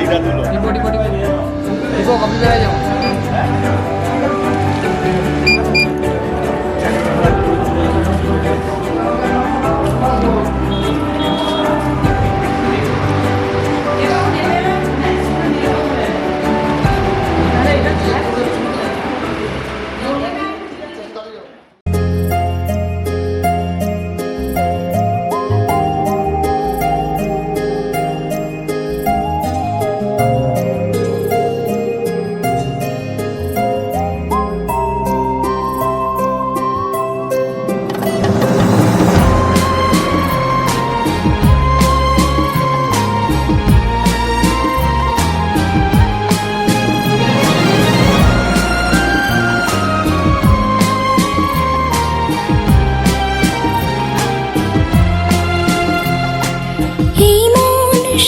कभी भी आ जाओ।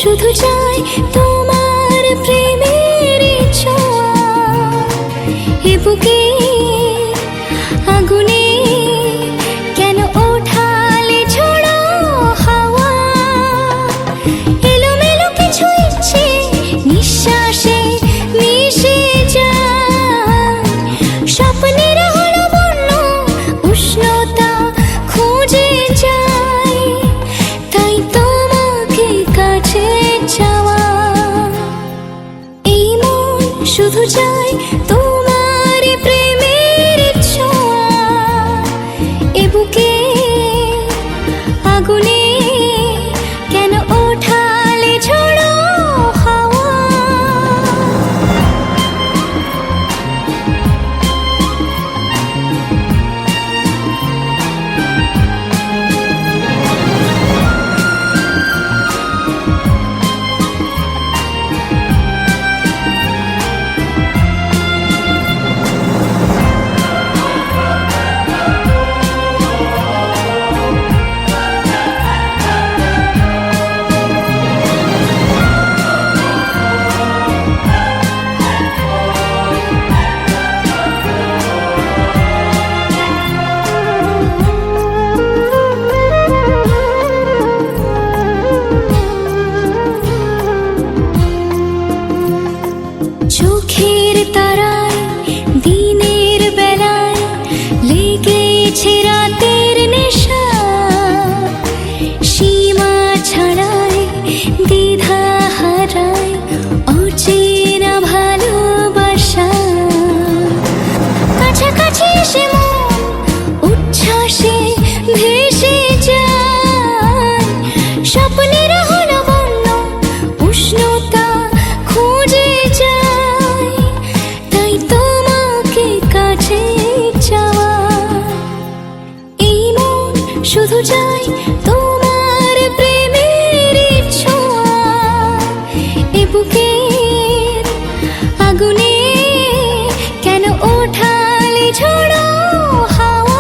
শুধু চাই তোমার প্রেমের ছোঁয়া, এ বুকে আগুনে কেন ওঠালে ঝোড়ো হাওয়া, এলোমেলো কিছু ইচ্ছে নিঃশ্বাসে মিশে যায়, স্বপ্নের হলো বন্য উষ্ণতা খুঁজে যায়, তাই তোমাকে কাছে চাওয়া, এই মন শুধু চাই তোমার প্রেমের ছোঁয়া, এ বুকে আগুনে কেন ওঠালে ঝোড়ো হাওয়া। চোখের তারায় দিনের বেলায় লেগেছে রাতের নেশা, সীমা ছাড়ায় দ্বিধা হারায় অচেনা ভালোবাসা, কাছাকাছি এসে মন উচ্ছ্বাসে ভেসে যায়, স্বপ্নের হলো বন্য উষ্ণতা খুঁজে যায়, তাই তোমাকে কাছে চাওয়া, এই মন শুধু চাই তোমার প্রেমের ছোঁয়া, এ বুকের আগুনে কেন ওঠালে ঝোড়ো হাওয়া।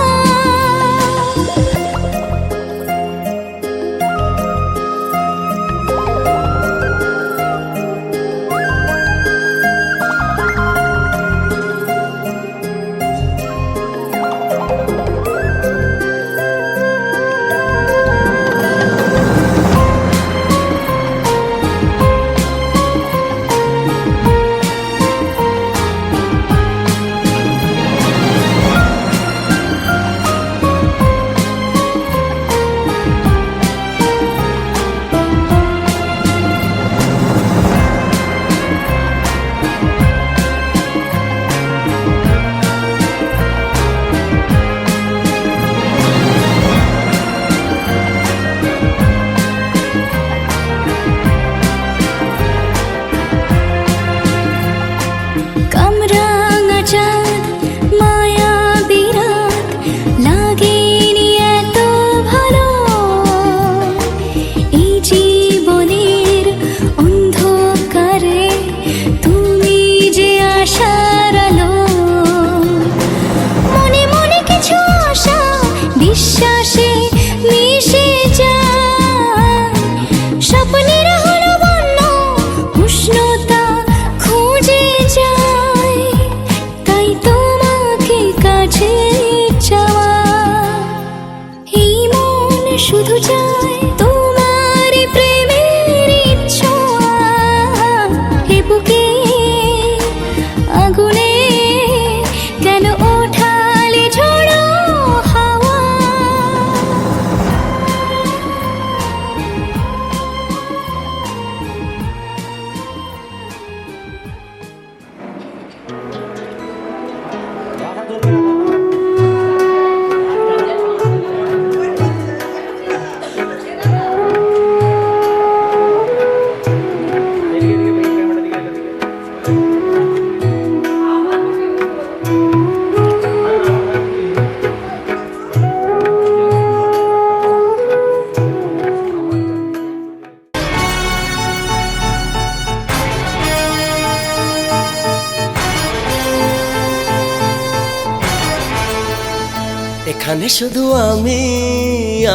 এখানে শুধু আমি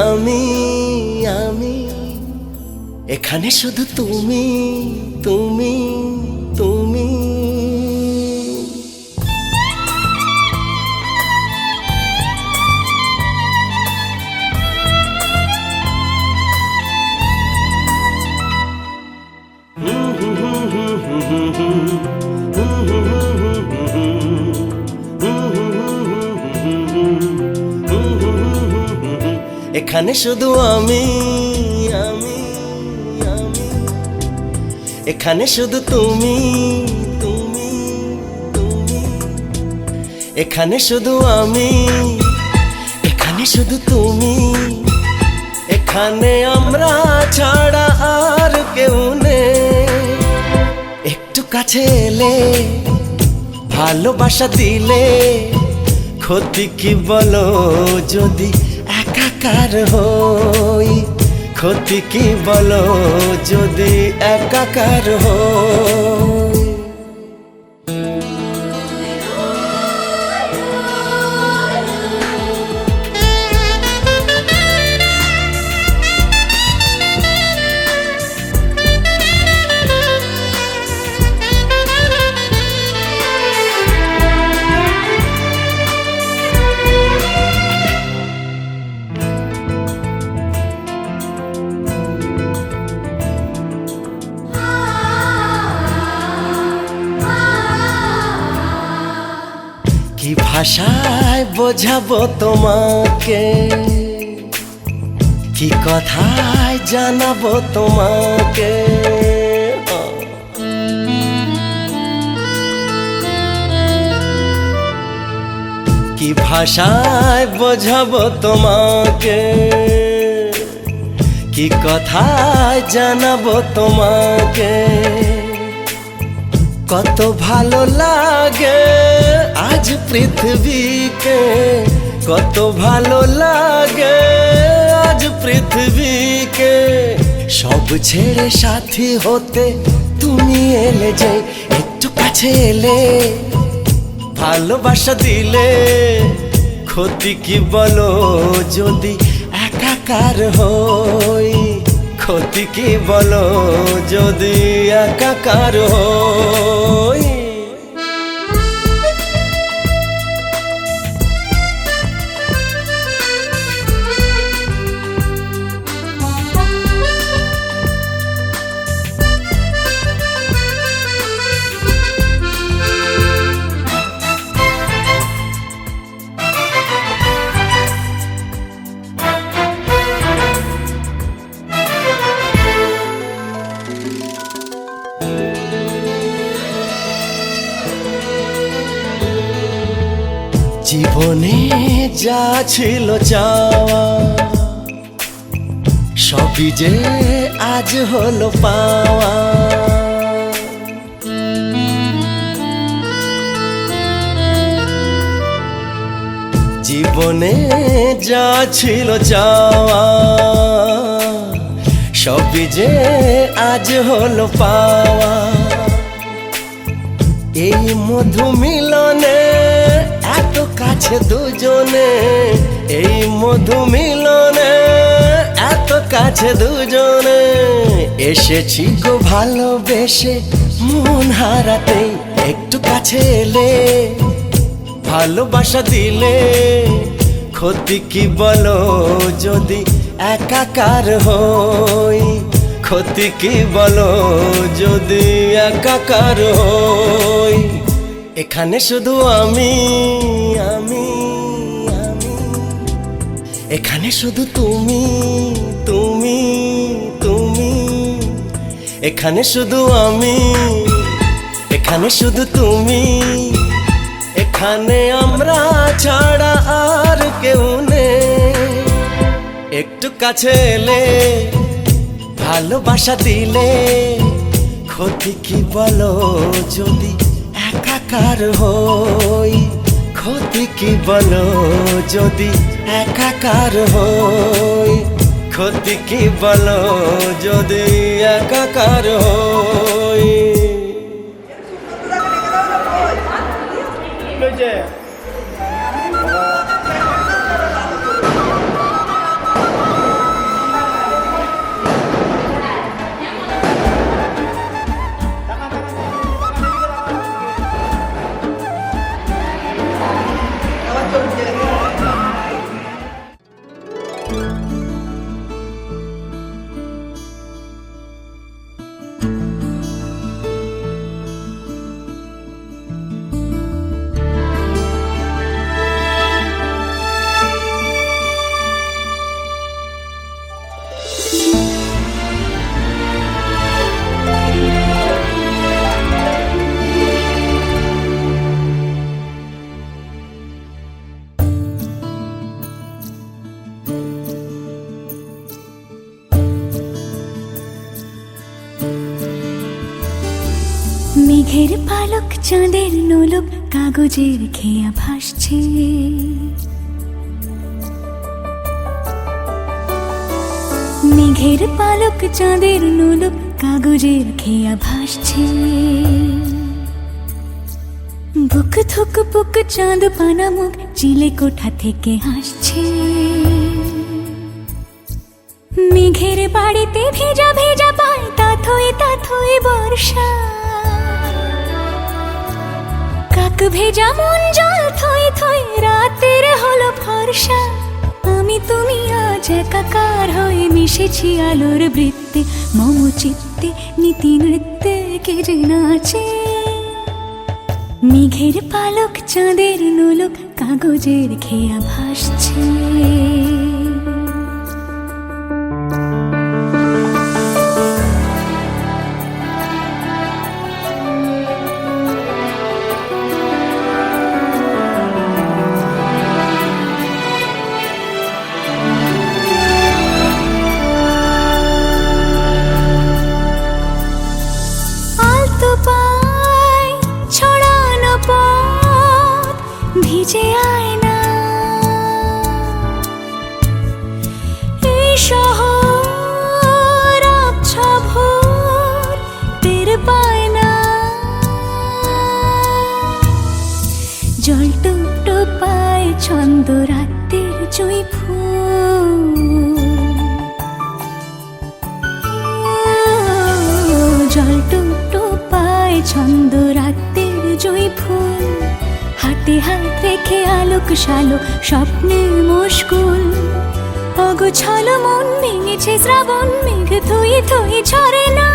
আমি আমি এখানে শুধু তুমি তুমি তুমি এখানে শুধু আমি আমি আমি এখানে শুধু তুমি তুমি তুমি এখানে শুধু আমি এখানে শুধু তুমি এখানে আমরা ছাড়া আর কেউ নেই একটু কাছে এলে ভালোবাসা দিলে ক্ষতি কি বলো যদি একাকার হই ক্ষতি কি বলো যদি একাকার হই কি ভাষায় বোঝাবো তোমাকে কি কথায় জানাবো তোমাকে কি ভাষায় বোঝাবো তোমাকে কি কথায় জানাবো তোমাকে কত ভালো লাগে আজ পৃথিবীকে কত ভালো লাগে আজ পৃথিবীকে সব ছেড়ে সাথী হতে তুমি এলে যে একটু কাছে এলে ভালোবাসা দিলে ক্ষতি কি বলো যদি একাকার হই ক্ষতি কি বলো যদি একাকার হই জীবনে যা ছিল চাওয়া সবই যে আজ হলো পাওয়া জীবনে যা ছিল চাওয়া সবই যে আজ হলো পাওয়া এই মধু মিলনে এত কাছে দুজনে এই মধু মিলনে এত কাছে দুজনে এসেছি গো ভালোবেসে মন হারাতে একটু কাছে এলে ভালোবাসা দিলে ক্ষতি কি বলো যদি একাকার হই ক্ষতি কি বলো যদি একাকার হই এখানে শুধু আমি আমি আমি এখানে শুধু তুমি তুমি তুমি এখানে শুধু আমি এখানে শুধু তুমি এখানে আমরা ছাড়া আর কেউ নেই একটু কাছে এলে ভালোবাসা দিলে ক্ষতি কি বলো যদি একাকার হই ক্ষতি কি বলো যদি একাকার হই ক্ষতি কি বলো যদি একাকার হই মেঘের পালক চাঁদের নোলক কাগজের খেয়া ভাসছে, মেঘের পালক চাঁদের নোলক কাগজের খেয়া ভাসছে। বুক থুক বুক চাঁদ পানা মুখ চিলে কোঠা থেকে হাসছে। মেঘের বাড়িতে ভেজা ভেজা পায় তাথই বর্ষা, কাক ভেজা মন জল থই থই রাতের হলো ফর্সা। আমি তুমি আজ একাকার হয়ে মিশেছি আলোর বৃত্তে, মম চিত্তে নীতি নৃত্যে কে যে নাচে। মেঘের পালক চাঁদের নোলক কাগজের খেয়া ভাসছে। ভিজে আয়না এই শহর আবছা ভোর টের পায় না। জল টুপ পায় ছন্দ রাতের জুঁই ফুল, জল টুপ পায় ছন্দ রাতের জুঁই ফুল। হাতে হাত রেখে আলোক শালো স্বপ্নে মশগুল, অগোছালো মন ভেঙেছে শ্রাবণ মেঘ থই থই ঝরে না।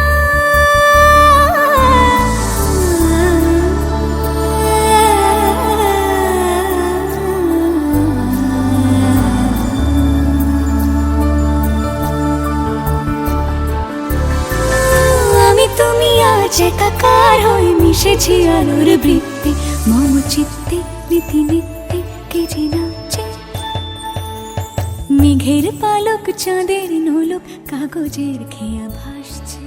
আমি তুমি আজ একাকার হয়ে মিশেছি আলোর বৃত্তে, মম চিত্তে নীতি নিত্যে কে যে নাচে। মেঘের পালক চাঁদের নোলক কাগজের খেয়া ভাসছে।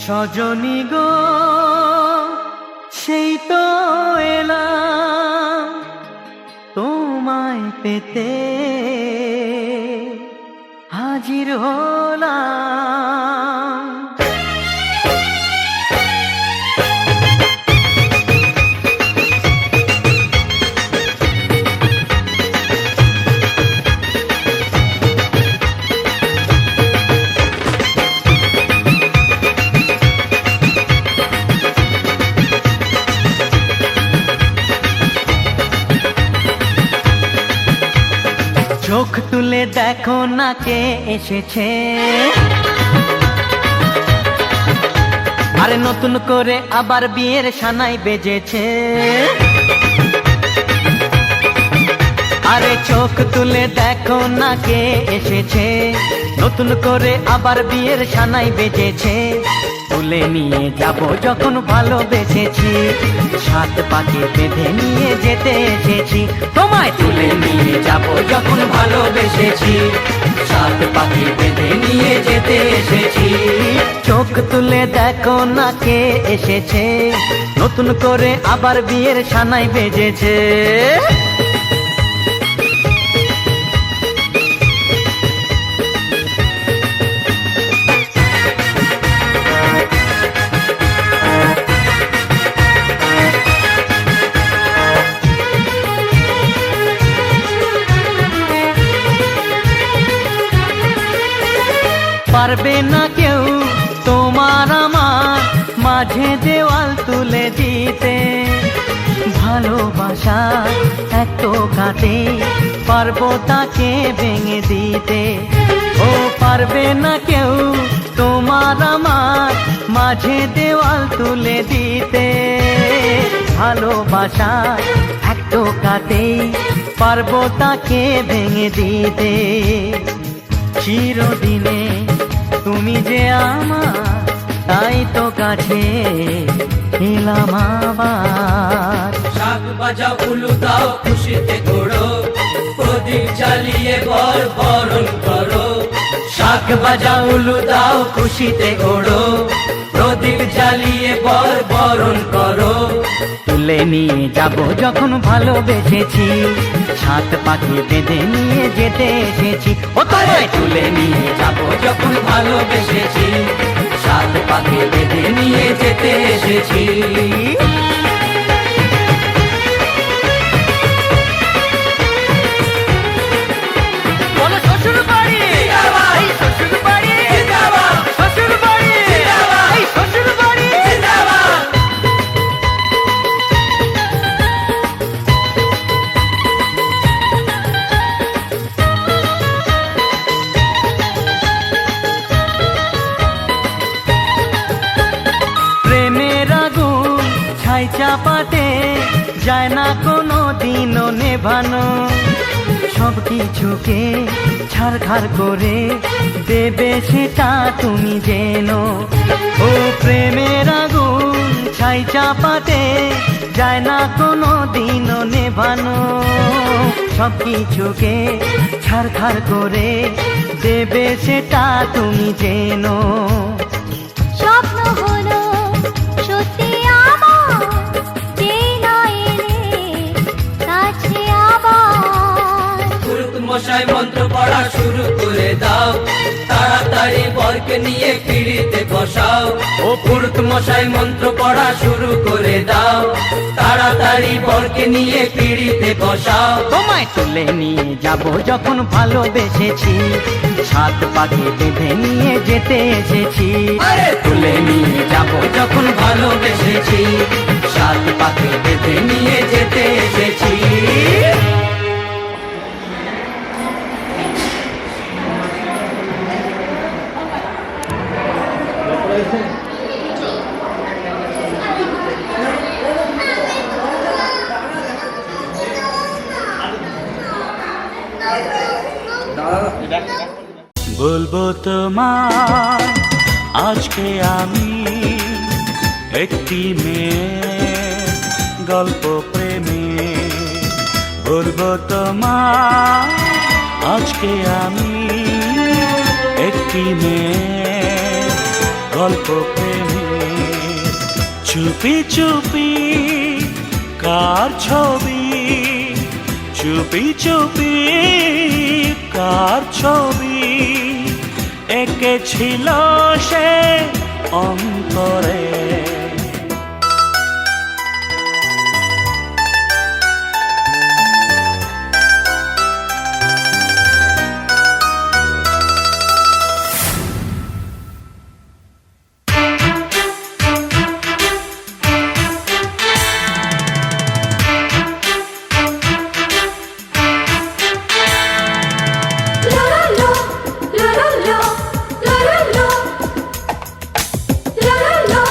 সজনী গো সেই তো এলাম তোমায় পেতে, হাজির হলাম। চোখ তুলে দেখো না কে এসেছে, আরে নতুন করে আবার বিয়ের সানাই বেজেছে, আরে চোখ তুলে দেখো না কে এসেছে। নতুন করে আবার বিয়ের সানাই বেজেছে, তুলে নিয়ে যাব যখন ভালোবেসেছি, সাত পাকে বেঁধে নিয়ে যেতে এসেছি। তোমায় তুলে নিয়ে যাব যখন ভালোবেসেছি, সাত পাকে বেঁধে নিয়ে যেতে এসেছি। চোখ তুলে দেখো না কে এসেছে, নতুন করে আবার বিয়ের সানাই বেজেছে। পারবে না কেউ তোমার আমার মাঝে দেওয়াল তুলে দিতে, ভালোবাসা এত কাটে পারবো তাকে ভেঙে দিতে। ও পারবে না কেউ তোমার আমার মাঝে দেওয়াল তুলে দিতে, ভালোবাসা এত কাটে পারবো তাকে ভেঙে দিতে। চিরদিনে তুমি যে আমার, তাই তো কাছে এলাম আবার। শাক বাজাও উলু দাও খুশিতে ঘোড়ো, প্রদীপ জ্বালিয়ে বরণ করো। শাক বাজাও উলু দাও খুশিতে ওড়ো, প্রদীপ জ্বালিয়ে বরণ করো। তুলে নিয়ে যাব যখন ভালোবেসেছি, সাত পাকে বেঁধে নিয়ে যেতে এসেছি। ও তোমায় তুলে নিয়ে যাব যখন ভালোবেসেছি, সাত পাকে বেঁধে নিয়ে যেতে এসেছি। বলো শ্বশুর বাড়ি, এই শ্বশুর বাড়ি, শ্বশুর বাড়ি, এই শ্বশুর বাড়ি। প্রেমের আগুন ছাই চাপাতে যায় না কোনো দিনও নেভানো, সব কিছুকে ছাড়খাড় করে দেবে সেটা তুমি জেনো। ও প্রেমের আগুন ছাই চাপাতে যায় না কোনো দিনও নেভানো, সব কিছুকে ছাড়খাড় করে দেবে সেটা তুমি জেনো। স্বপ্ন হলো সত্যি আমার, যেই না এলে কাছে আবার। পুরুত মশাই মন্ত্র পড়া শুরু করে দাও, তাড়াতাড়ি বরকে নিয়ে পিড়িতে বসাও। ও পুরুত মশাই মন্ত্র পড়া শুরু করে দাও, তাড়াতাড়ি বরকে নিয়ে পিড়িতে বসাও। তোমায় তুলে নিয়ে যাব যখন ভালোবেসেছি, সাত পাকে বেঁধে নিয়ে যেতে এসেছি। আরে তুলে নিয়ে যাব যখন ভালোবেসেছি, সাত পাকে বেঁধে নিয়ে যেতে এসেছি। বলবো তোমায় আজকে আমি একটি মেয়ের গল্প প্রেমে, বলবো তোমায় আজকে আমি একটি মেয়ের গল্প প্রেমে। চুপি চুপি কার ছবি, চুপি চুপি কার ছবি এঁকেছিল সে অন্তরে। La la la, la la la, la la la.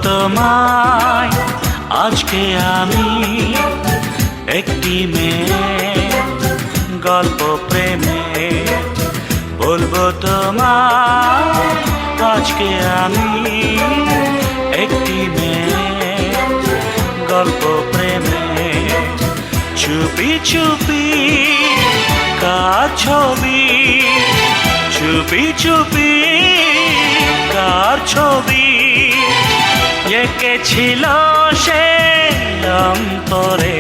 তোমায় আজকে আমি একটি মেয়ে গল্প প্রেমে। বলবো তোমায় আজকে আমি একটি মেয়ে গল্প প্রেমে। চুপি চুপি কার ছবি, চুপি চুপি কার ছবি এঁকেছিল সে অন্তরে।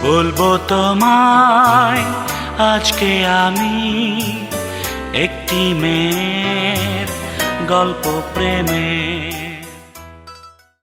বলবো তোমায় আজকে আমি একটি মেয়ের গল্প প্রেমে।